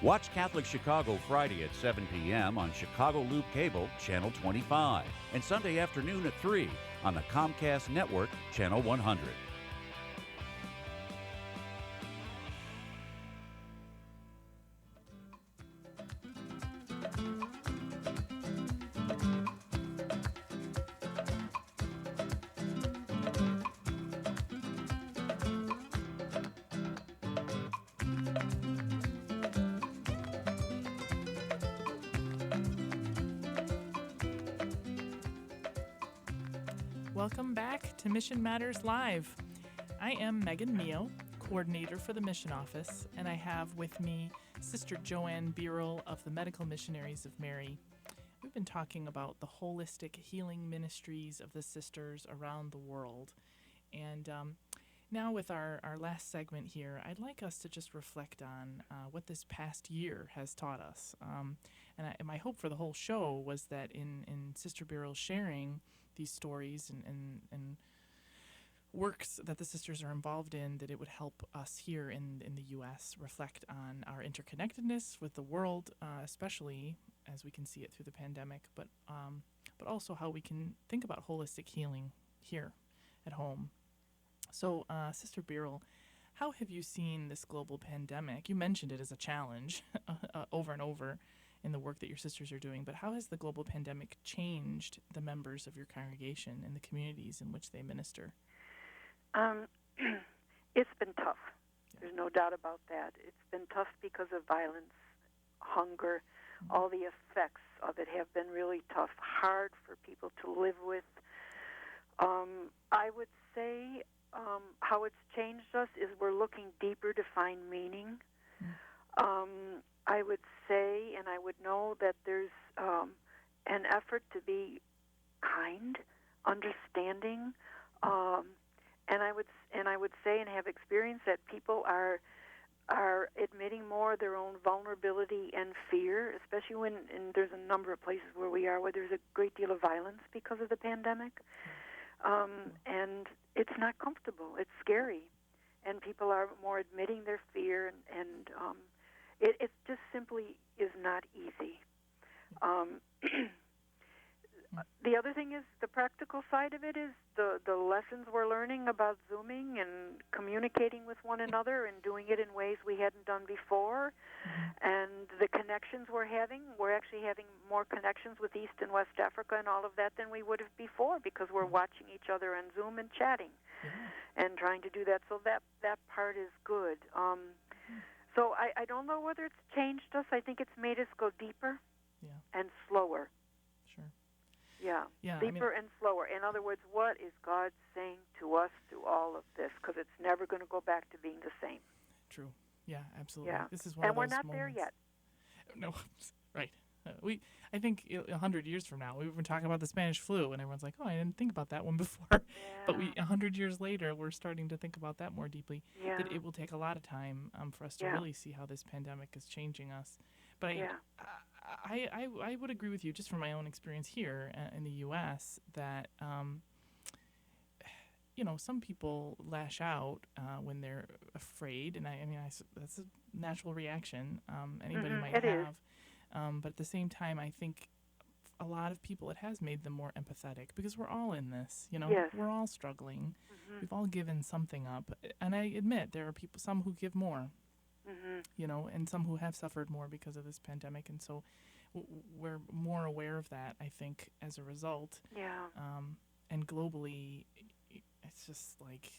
Watch Catholic Chicago Friday at 7 p.m. on Chicago Loop Cable, Channel 25, and Sunday afternoon at 3 on the Comcast Network, Channel 100.
Welcome back to Mission Matters Live. I am Megan Mio, coordinator for the Mission Office, and I have with me Sister Joanne Bierl of the Medical Missionaries of Mary. We've been talking about the holistic healing ministries of the sisters around the world. And now with our last segment here, I'd like us to just reflect on what this past year has taught us. And my hope for the whole show was that in Sister Bierl sharing these stories and works that the sisters are involved in, that it would help us here in the U.S. reflect on our interconnectedness with the world, especially as we can see it through the pandemic, but also how we can think about holistic healing here at home. So, Sister Bierl, how have you seen this global pandemic? You mentioned it as a challenge over and over, in the work that your sisters are doing, but how has the global pandemic changed the members of your congregation and the communities in which they minister?
It's been tough. There's no doubt about that. It's been tough because of violence, hunger, all the effects of it have been really tough, hard for people to live with. I would say how it's changed us is we're looking deeper to find meaning. I would say, and I would know that there's an effort to be kind, understanding, and I would say and have experienced that people are admitting more their own vulnerability and fear, especially when there's a number of places where we are where there's a great deal of violence because of the pandemic, and it's not comfortable. It's scary, and people are more admitting their fear, and it just simply is not easy. The other thing is the practical side of it is the lessons we're learning about Zooming and communicating with one another and doing it in ways we hadn't done before. And the connections we're having, we're actually having more connections with East and West Africa and all of that than we would have before because we're watching each other on Zoom and chatting and trying to do that. So that part is good. So I don't know whether it's changed us. I think it's made us go deeper and slower.
Sure.
Yeah, deeper and slower. In other words, what is God saying to us through all of this? Because it's never going to go back to being the same.
True. Yeah, absolutely.
Yeah.
This is one
and
of
we're
those
not
moments.
there yet.
No, right. I think 100 years from now, we've been talking about the Spanish flu, and everyone's like, "Oh, I didn't think about that one before."
Yeah.
But 100 years later, we're starting to think about that more deeply.
Yeah.
That it will take a lot of time for us to really see how this pandemic is changing us. But I would agree with you, just from my own experience here in the U.S., that some people lash out when they're afraid, and that's a natural reaction anybody might have. But at the same time, I think a lot of people, it has made them more empathetic because we're all in this.
Yes.
We're all struggling. We've all given something up, and I admit there are some who give more. And some who have suffered more because of this pandemic, and so we're more aware of that, I think, as a result.
Yeah.
And globally, it's just like,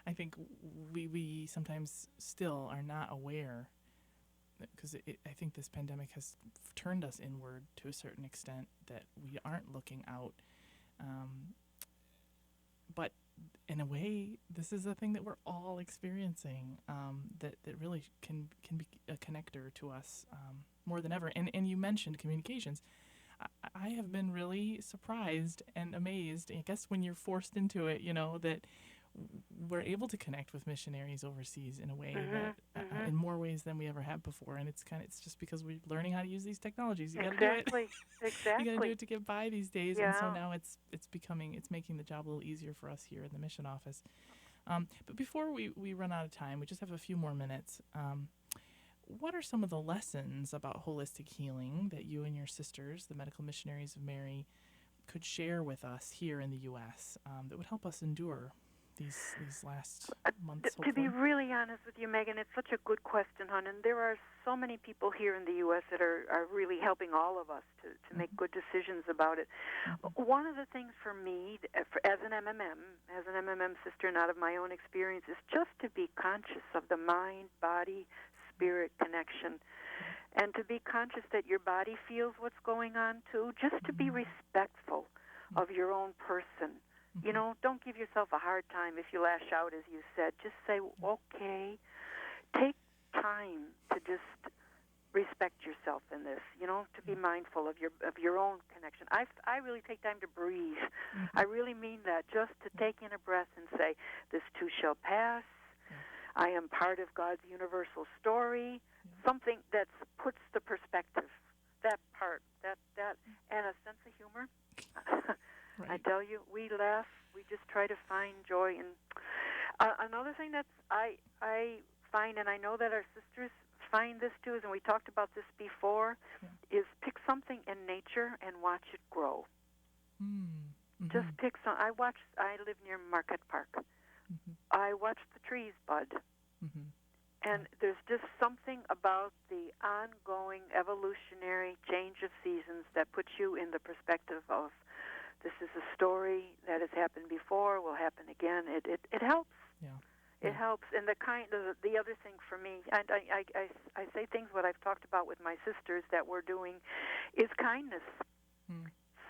I think we sometimes still are not aware, because I think this pandemic has turned us inward to a certain extent, that we aren't looking out. But in a way, this is a thing that we're all experiencing, that really can be a connector to us more than ever. And you mentioned communications. I have been really surprised and amazed, I guess, when you're forced into it, that we're able to connect with missionaries overseas in a way that in more ways than we ever have before. And it's just because we're learning how to use these technologies. You got to do it.
Exactly.
You got to do it to get by these days.
Yeah.
And so now it's making the job a little easier for us here in the mission office. But before we run out of time, we just have a few more minutes. What are some of the lessons about holistic healing that you and your sisters, the Medical Missionaries of Mary, could share with us here in the U.S. That would help us endure these last months?
To be really honest with you, Megan, it's such a good question, hon, and there are so many people here in the U.S. that are really helping all of us to make good decisions about it. One of the things for me, as an MMM sister, and out of my own experience, is just to be conscious of the mind, body, spirit connection, and to be conscious that your body feels what's going on too, just to be respectful of your own person. Don't give yourself a hard time if you lash out, as you said. Just say, okay, take time to just respect yourself in this, to be mindful of your own connection. I really take time to breathe. I really mean that, just to take in a breath and say, this too shall pass. I am part of God's universal story, something that puts the perspective, that part, that, and a sense of humor. I tell you, we laugh. We just try to find joy. And another thing that I find, and I know that our sisters find this too, and we talked about this before, is pick something in nature and watch it grow. Just pick some. I live near Market Park. I watch the trees bud. And there's just something about the ongoing evolutionary change of seasons that puts you in the perspective of this is a story that has happened before, will happen again. It helps.
Yeah.
It helps. And the other thing for me, and I say things what I've talked about with my sisters that we're doing, is kindness.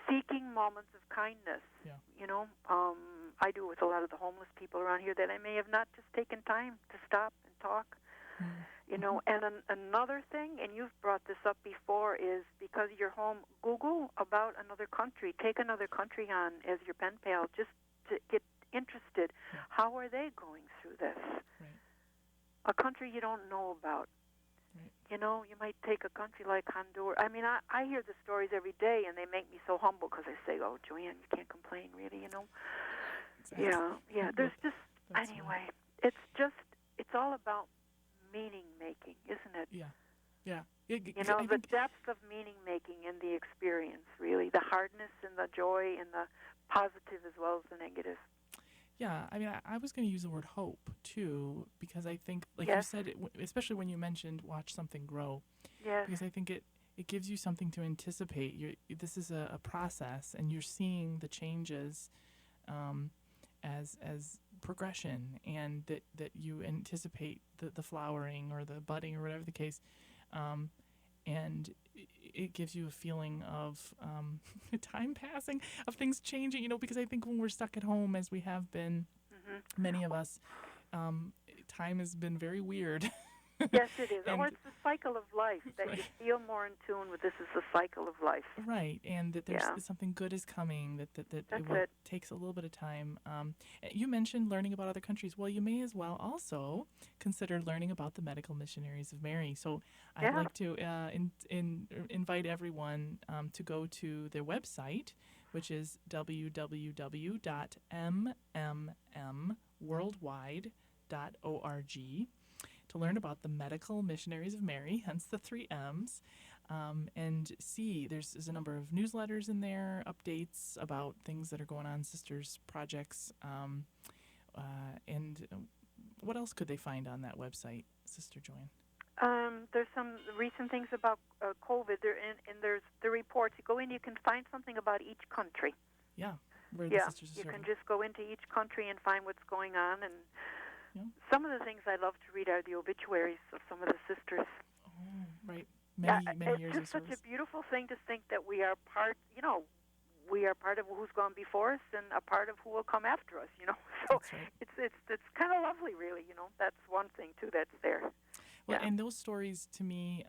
Seeking moments of kindness.
Yeah.
You know, I do with a lot of the homeless people around here that I may have not just taken time to stop and talk. You know, and another thing, and you've brought this up before, is because you're home, Google about another country. Take another country on as your pen pal just to get interested. How are they going through this?
Right.
A country you don't know about.
Right.
You know, you might take a country like Honduras. I mean, I hear the stories every day, and they make me so humble because I say, oh, Joanne, you can't complain, really, you know?
Exactly.
Yeah. There's just, anyway, it's all about meaning-making, isn't it?
Yeah.
You know, the depth of meaning-making in the experience, really. The hardness and the joy and the positive as well as the negative.
Yeah, I mean, I was going to use the word hope, too, because I think, like
Yes.
you said, especially when you mentioned watch something grow,
Yes.
because I think it gives you something to anticipate. This is a process, and you're seeing the changes as progression, and that you anticipate the flowering or the budding or whatever the case, and it gives you a feeling of time passing, of things changing, you know, because I think when we're stuck at home, as we have been, many of us, time has been very weird.
Yes, it is.
And
It's the cycle of life that
Right.
you feel more in tune with. This is the cycle of life.
Right, and that there's
Yeah.
something good is coming, that
That's
will,
it.
takes a little bit of time. You mentioned learning about other countries. Well, you may as well also consider learning about the Medical Missionaries of Mary. So I'd
Yeah.
like to invite everyone to go to their website, which is www.mmmworldwide.org, to learn about the Medical Missionaries of Mary, hence the 3 M's, and see there's a number of newsletters in there, updates about things that are going on, sisters projects, and what else could they find on that website, Sister Joanne?
There's some recent things about COVID. And there's the reports. You go in, you can find something about each country.
Yeah, where the sisters are
you
serving.
can just go into each country and find what's going on. And
Yeah.
some of the things I love to read are the obituaries of some of the sisters.
Oh, right. Many years of
It's just such
service.
a beautiful thing to think that we are part, we are part of who's gone before us and a part of who will come after us, So
That's right.
it's kind of lovely, really, That's one thing, too, that's there.
Well,
Yeah.
and those stories, to me,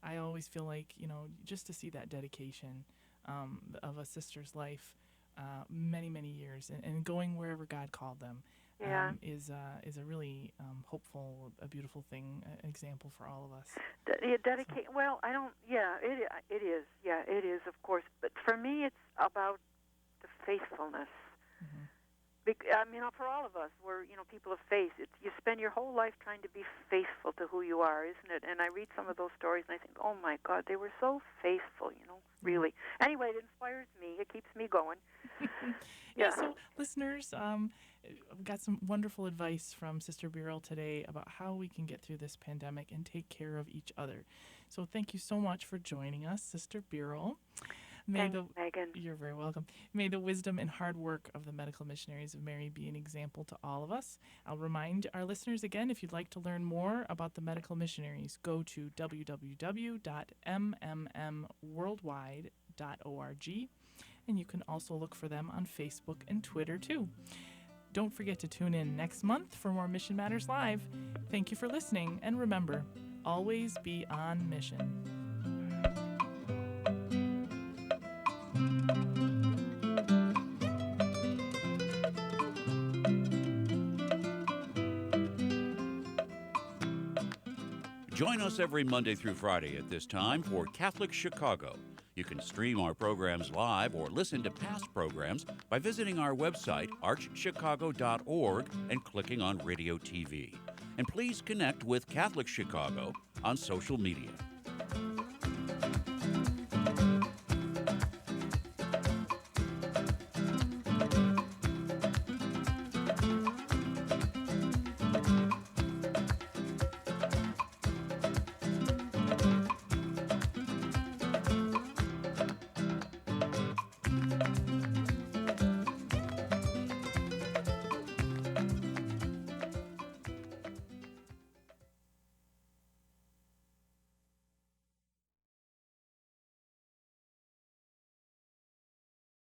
I always feel like, just to see that dedication of a sister's life, many, many years, and going wherever God called them,
Yeah.
is a really hopeful, a beautiful thing, an example for all of us.
Dedicate. Well, I don't. Yeah, it is. Yeah, it is, of course. But for me, it's about the faithfulness. For all of us, we're people of faith. You spend your whole life trying to be faithful to who you are, isn't it? And I read some of those stories, and I think, oh my God, they were so faithful. Really. Anyway, it inspires me. It keeps me going.
Yeah. So, listeners, we've got some wonderful advice from Sister Bierl today about how we can get through this pandemic and take care of each other. So, thank you so much for joining us, Sister Bierl.
Thanks, Megan.
You're very welcome. May the wisdom and hard work of the Medical Missionaries of Mary be an example to all of us. I'll remind our listeners again, if you'd like to learn more about the Medical Missionaries, go to www.mmmworldwide.org, and you can also look for them on Facebook and Twitter too. Don't forget to tune in next month for more Mission Matters Live. Thank you for listening, and remember, always be on mission.
Join us every Monday through Friday at this time for Catholic Chicago. You can stream our programs live or listen to past programs by visiting our website, archchicago.org, and clicking on Radio TV. And please connect with Catholic Chicago on social media.